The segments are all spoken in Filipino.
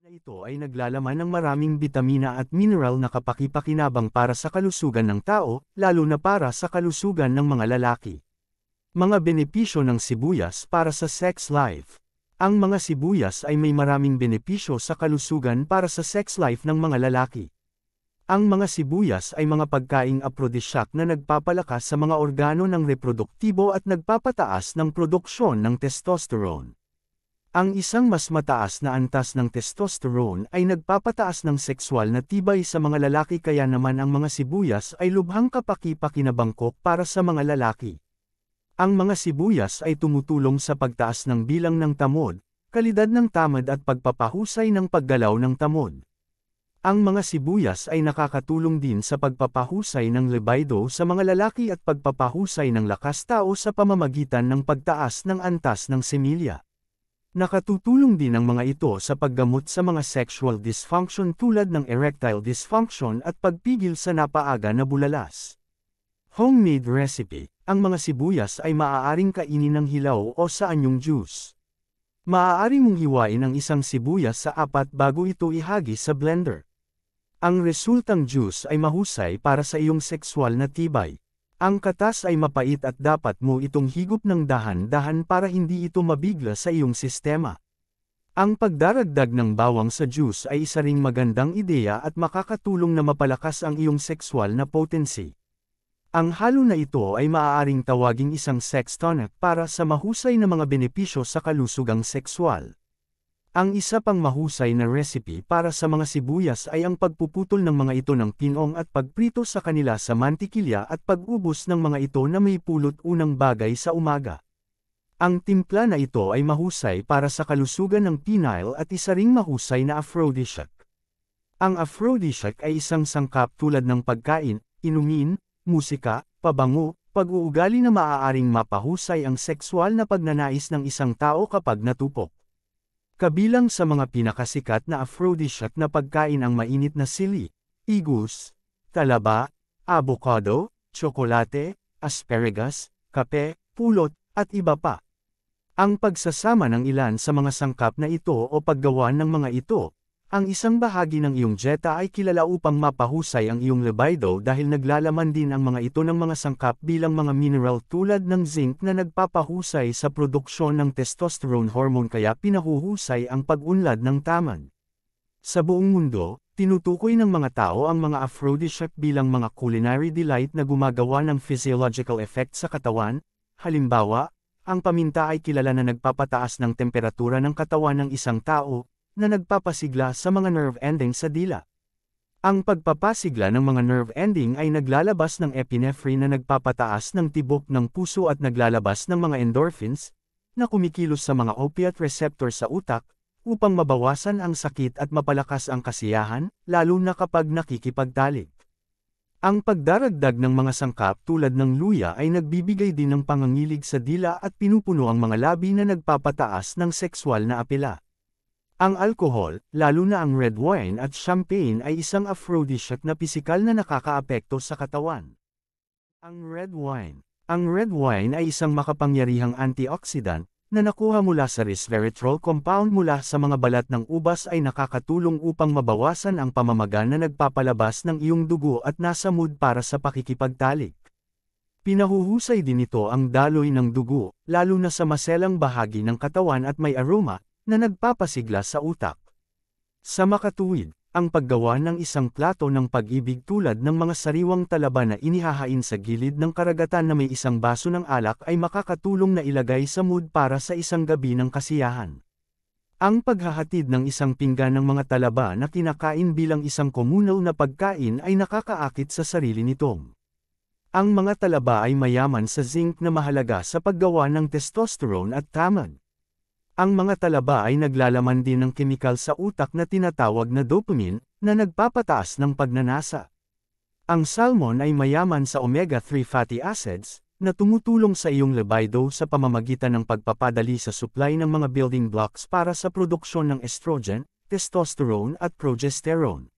Na ito ay naglalaman ng maraming bitamina at mineral na kapaki-pakinabang para sa kalusugan ng tao, lalo na para sa kalusugan ng mga lalaki. Mga benepisyo ng sibuyas para sa sex life. Ang mga sibuyas ay may maraming benepisyo sa kalusugan para sa sex life ng mga lalaki. Ang mga sibuyas ay mga pagkaing aphrodisiac na nagpapalakas sa mga organo ng reproduktibo at nagpapataas ng produksyon ng testosterone. Ang isang mas mataas na antas ng testosterone ay nagpapataas ng sexual na tibay sa mga lalaki, kaya naman ang mga sibuyas ay lubhang kapaki-pakinabangkok para sa mga lalaki. Ang mga sibuyas ay tumutulong sa pagtaas ng bilang ng tamod, kalidad ng tamad at pagpapahusay ng paggalaw ng tamod. Ang mga sibuyas ay nakakatulong din sa pagpapahusay ng libido sa mga lalaki at pagpapahusay ng lakas tao sa pamamagitan ng pagtaas ng antas ng semilya. Nakatutulong din ang mga ito sa paggamot sa mga sexual dysfunction tulad ng erectile dysfunction at pagpigil sa napaaga na bulalas. Homemade recipe. Ang mga sibuyas ay maaaring kainin ng hilaw o sa anyong juice. Maaari mong hiwain ang isang sibuyas sa 4 bago ito ihagis sa blender. Ang resultang juice ay mahusay para sa iyong sexual na tibay. Ang katas ay mapait at dapat mo itong higop ng dahan-dahan para hindi ito mabigla sa iyong sistema. Ang pagdaragdag ng bawang sa juice ay isa ring magandang ideya at makakatulong na mapalakas ang iyong sexual na potency. Ang halo na ito ay maaaring tawaging isang sex tonic para sa mahusay na mga benepisyo sa kalusugang sexual. Ang isa pang mahusay na recipe para sa mga sibuyas ay ang pagpuputol ng mga ito ng pinong at pagprito sa kanila sa mantikilya at pag-ubos ng mga ito na may pulot unang bagay sa umaga. Ang timpla na ito ay mahusay para sa kalusugan ng penile at isa ring mahusay na aphrodisiac. Ang aphrodisiac ay isang sangkap tulad ng pagkain, inumin, musika, pabango, pag-uugali na maaaring mapahusay ang sexual na pagnanais ng isang tao kapag natupok. Kabilang sa mga pinakasikat na aphrodisiac na pagkain ang mainit na sili, igus, talaba, avocado, tsokolate, asparagus, kape, pulot, at iba pa. Ang pagsasama ng ilan sa mga sangkap na ito o paggawa ng mga ito, ang isang bahagi ng iyong dieta ay kilala upang mapahusay ang iyong libido dahil naglalaman din ang mga ito ng mga sangkap bilang mga mineral tulad ng zinc na nagpapahusay sa produksyon ng testosterone hormone, kaya pinahuhusay ang pag-unlad ng tamad. Sa buong mundo, tinutukoy ng mga tao ang mga aphrodisiac bilang mga culinary delight na gumagawa ng physiological effect sa katawan. Halimbawa, ang paminta ay kilala na nagpapataas ng temperatura ng katawan ng isang tao, na nagpapasigla sa mga nerve ending sa dila. Ang pagpapasigla ng mga nerve ending ay naglalabas ng epinephrine na nagpapataas ng tibok ng puso at naglalabas ng mga endorphins, na kumikilos sa mga opiate receptor sa utak, upang mabawasan ang sakit at mapalakas ang kasiyahan, lalo na kapag nakikipagtalik. Ang pagdaragdag ng mga sangkap tulad ng luya ay nagbibigay din ng pangangilig sa dila at pinupuno ang mga labi na nagpapataas ng sexual na apela. Ang alkohol, lalo na ang red wine at champagne, ay isang aphrodisiac na pisikal na nakakaapekto sa katawan. Ang red wine ay isang makapangyarihang antioxidant, na nakuha mula sa resveratrol compound mula sa mga balat ng ubas, ay nakakatulong upang mabawasan ang pamamaga na nagpapalabas ng iyong dugo at nasa mood para sa pakikipagtalik. Pinahuhusay din ito ang daloy ng dugo, lalo na sa maselang bahagi ng katawan, at may aroma na nagpapasigla sa utak. Sa makatuwid, ang paggawa ng isang plato ng pag-ibig tulad ng mga sariwang talaba na inihahain sa gilid ng karagatan na may isang baso ng alak ay makakatulong na ilagay sa mood para sa isang gabi ng kasiyahan. Ang paghahatid ng isang pinggan ng mga talaba na kinakain bilang isang komunal na pagkain ay nakakaakit sa sarili nitong. Ang mga talaba ay mayaman sa zinc na mahalaga sa paggawa ng testosterone at tamad. Ang mga talaba ay naglalaman din ng kemikal sa utak na tinatawag na dopamine, na nagpapataas ng pagnanasa. Ang salmon ay mayaman sa omega-3 fatty acids, na tumutulong sa iyong libido sa pamamagitan ng pagpapadali sa supply ng mga building blocks para sa produksyon ng estrogen, testosterone at progesterone.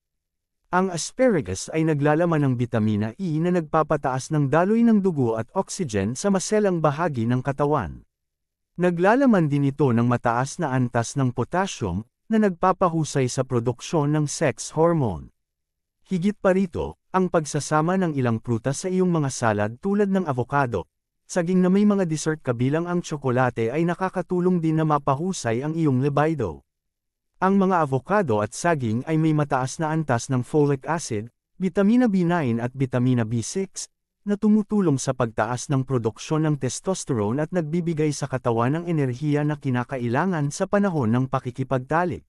Ang asparagus ay naglalaman ng bitamina E na nagpapataas ng daloy ng dugo at oxygen sa maselang bahagi ng katawan. Naglalaman din ito ng mataas na antas ng potassium, na nagpapahusay sa produksyon ng sex hormone. Higit pa rito, ang pagsasama ng ilang prutas sa iyong mga salad tulad ng avocado, saging na may mga dessert kabilang ang tsokolate ay nakakatulong din na mapahusay ang iyong libido. Ang mga avocado at saging ay may mataas na antas ng folic acid, bitamina B9 at bitamina B6, na tumutulong sa pagtaas ng produksyon ng testosterone at nagbibigay sa katawan ng enerhiya na kinakailangan sa panahon ng pakikipagtalik.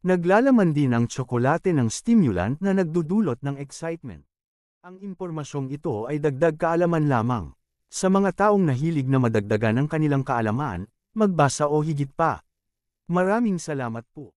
Naglalaman din ang tsokolate ng stimulant na nagdudulot ng excitement. Ang impormasyong ito ay dagdag kaalaman lamang. Sa mga taong nahilig na madagdagan ang kanilang kaalaman, magbasa o higit pa. Maraming salamat po.